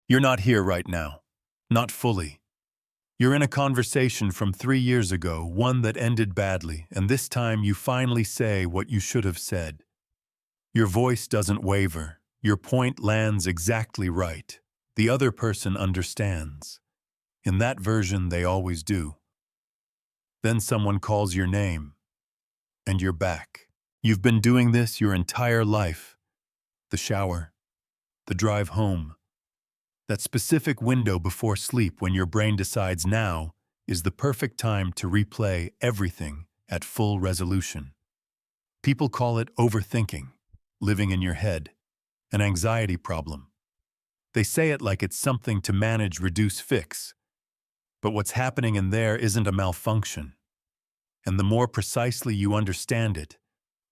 You're not here right now. Not fully. You're in a conversation from 3 years ago, one that ended badly, and this time you finally say what you should have said. Your voice doesn't waver. Your point lands exactly right. The other person understands. In that version, they always do. Then someone calls your name, and you're back. You've been doing this your entire life. The shower, the drive home, that specific window before sleep when your brain decides now is the perfect time to replay everything at full resolution. People call it overthinking, living in your head, an anxiety problem. They say it like it's something to manage, reduce, fix. But what's happening in there isn't a malfunction. And the more precisely you understand it,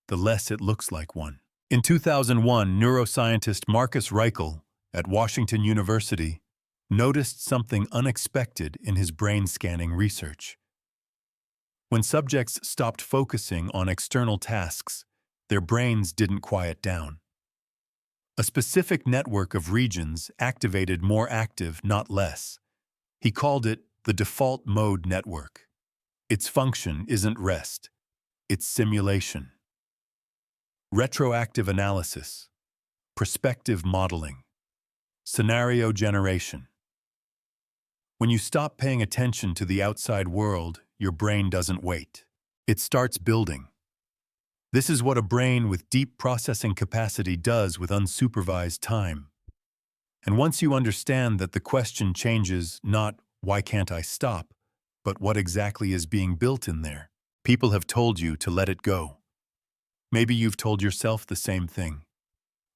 the less it looks like one. In 2001, neuroscientist Marcus Reichel at Washington University noticed something unexpected in his brain scanning research. When subjects stopped focusing on external tasks, their brains didn't quiet down. A specific network of regions activated more active, not less. He called it the default mode network. Its function isn't rest, it's simulation. Retroactive analysis, prospective modeling, scenario generation. When you stop paying attention to the outside world, your brain doesn't wait. It starts building. This is what a brain with deep processing capacity does with unsupervised time. And once you understand that the question changes not, why can't I stop, but what exactly is being built in there, people have told you to let it go. Maybe you've told yourself the same thing,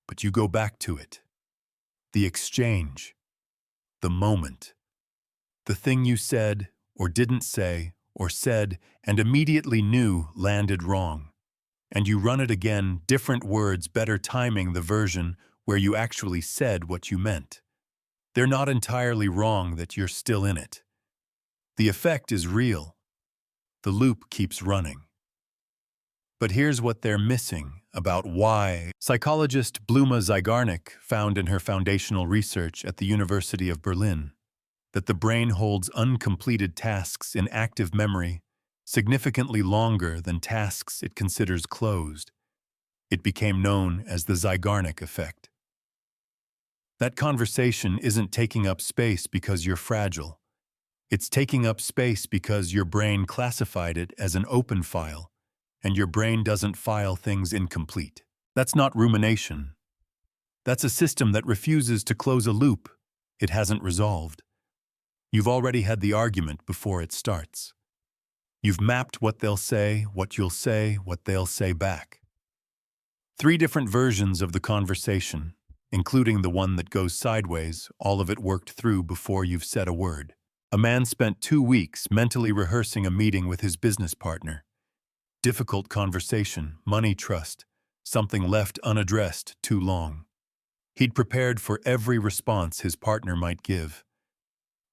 but you go back to it. The exchange, the moment, the thing you said or didn't say or said and immediately knew landed wrong. And you run it again, different words, better timing, the version where you actually said what you meant. They're not entirely wrong that you're still in it. The effect is real. The loop keeps running. But here's what they're missing about why. Psychologist Bluma Zygarnik found in her foundational research at the University of Berlin that the brain holds uncompleted tasks in active memory significantly longer than tasks it considers closed. It became known as the Zygarnik effect. That conversation isn't taking up space because you're fragile. It's taking up space because your brain classified it as an open file, and your brain doesn't file things incomplete. That's not rumination. That's a system that refuses to close a loop it hasn't resolved. You've already had the argument before it starts. You've mapped what they'll say, what you'll say, what they'll say back. 3 different versions of the conversation, including the one that goes sideways, all of it worked through before you've said a word. A man spent 2 weeks mentally rehearsing a meeting with his business partner. Difficult conversation, money, trust, something left unaddressed too long. He'd prepared for every response his partner might give.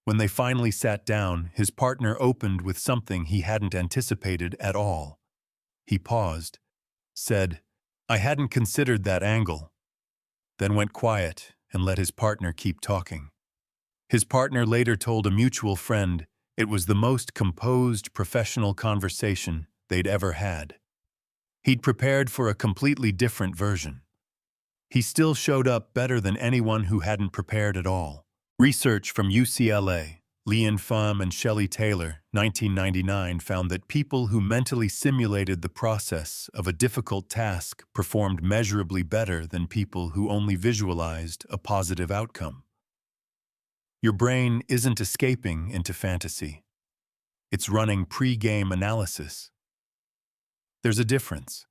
When they finally sat down, his partner opened with something he hadn't anticipated at all. He paused, said, "I hadn't considered that angle," then went quiet and let his partner keep talking. His partner later told a mutual friend it was the most composed professional conversation they'd ever had. He'd prepared for a completely different version. He still showed up better than anyone who hadn't prepared at all. Research from UCLA, Leon Pham and Shelley Taylor, 1999, found that people who mentally simulated the process of a difficult task performed measurably better than people who only visualized a positive outcome. Your brain isn't escaping into fantasy. It's running pre-game analysis. There's a difference,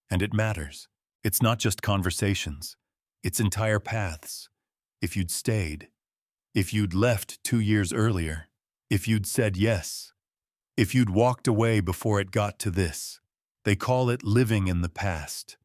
and it matters. It's not just conversations. It's entire paths. If you'd stayed, if you'd left 2 years earlier, if you'd said yes, if you'd walked away before it got to this. They call it living in the past.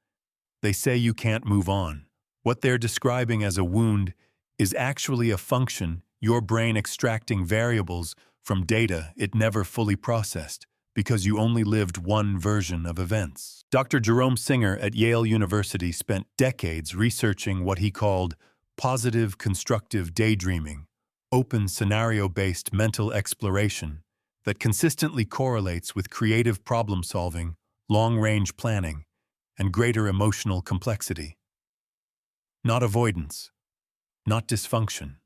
They say you can't move on. What they're describing as a wound is actually a function, your brain extracting variables from data it never fully processed because you only lived one version of events. Dr. Jerome Singer at Yale University spent decades researching what he called positive, constructive daydreaming, open scenario-based mental exploration that consistently correlates with creative problem-solving, long-range planning, and greater emotional complexity. Not avoidance, not dysfunction.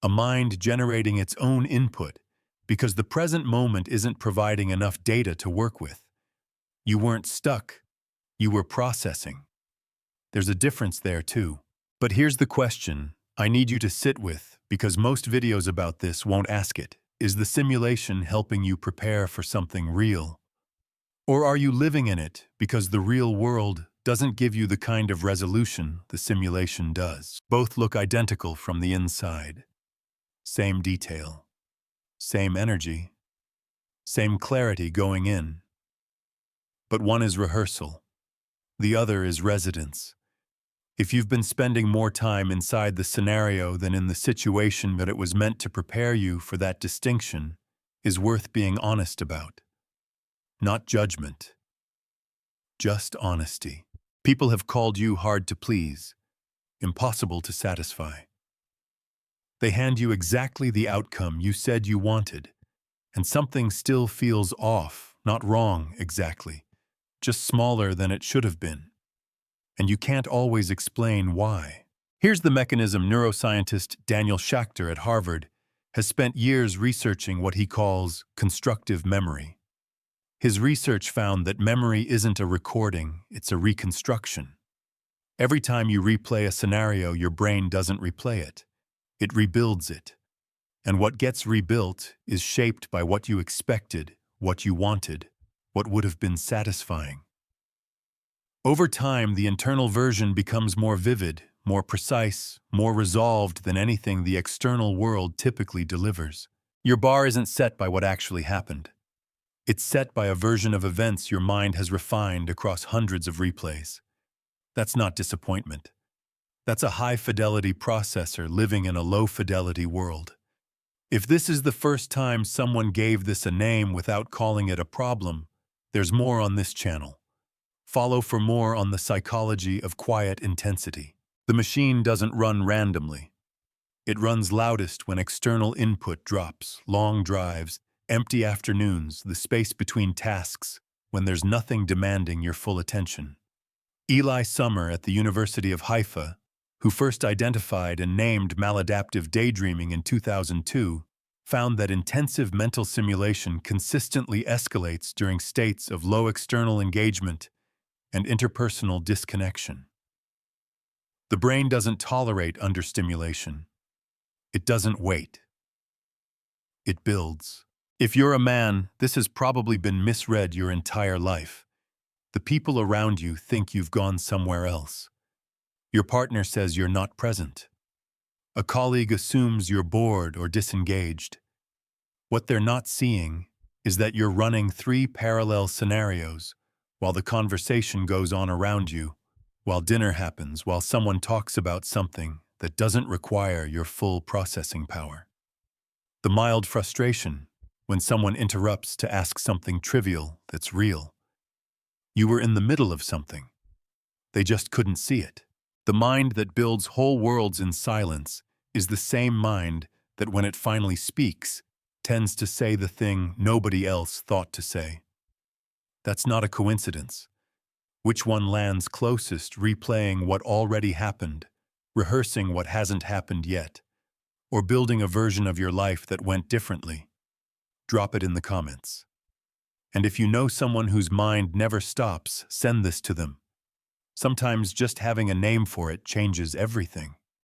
A mind generating its own input because the present moment isn't providing enough data to work with. You weren't stuck, you were processing. There's a difference there too. But here's the question I need you to sit with, because most videos about this won't ask it. Is the simulation helping you prepare for something real? Or are you living in it because the real world doesn't give you the kind of resolution the simulation does? Both look identical from the inside. Same detail, same energy, same clarity going in. But one is rehearsal, the other is residence. If you've been spending more time inside the scenario than in the situation that it was meant to prepare you for, that distinction is worth being honest about. Not judgment, just honesty. People have called you hard to please, impossible to satisfy. They hand you exactly the outcome you said you wanted, and something still feels off, not wrong exactly, just smaller than it should have been. And you can't always explain why. Here's the mechanism. Neuroscientist Daniel Schachter at Harvard has spent years researching what he calls constructive memory. His research found that memory isn't a recording, it's a reconstruction. Every time you replay a scenario, your brain doesn't replay it. It rebuilds it. And what gets rebuilt is shaped by what you expected, what you wanted, what would have been satisfying. Over time, the internal version becomes more vivid, more precise, more resolved than anything the external world typically delivers. Your bar isn't set by what actually happened. It's set by a version of events your mind has refined across hundreds of replays. That's not disappointment. That's a high-fidelity processor living in a low-fidelity world. If this is the first time someone gave this a name without calling it a problem, there's more on this channel. Follow for more on the psychology of quiet intensity. The machine doesn't run randomly. It runs loudest when external input drops, long drives, empty afternoons, the space between tasks, when there's nothing demanding your full attention. Eli Sommer at the University of Haifa, who first identified and named maladaptive daydreaming in 2002, found that intensive mental simulation consistently escalates during states of low external engagement and interpersonal disconnection. The brain doesn't tolerate understimulation. It doesn't wait. It builds. If you're a man, this has probably been misread your entire life. The people around you think you've gone somewhere else. Your partner says you're not present. A colleague assumes you're bored or disengaged. What they're not seeing is that you're running 3 parallel scenarios while the conversation goes on around you, while dinner happens, while someone talks about something that doesn't require your full processing power. The mild frustration when someone interrupts to ask something trivial that's real. You were in the middle of something. They just couldn't see it. The mind that builds whole worlds in silence is the same mind that, when it finally speaks, tends to say the thing nobody else thought to say. That's not a coincidence. Which one lands closest, replaying what already happened, rehearsing what hasn't happened yet, or building a version of your life that went differently? Drop it in the comments. And if you know someone whose mind never stops, send this to them. Sometimes just having a name for it changes everything.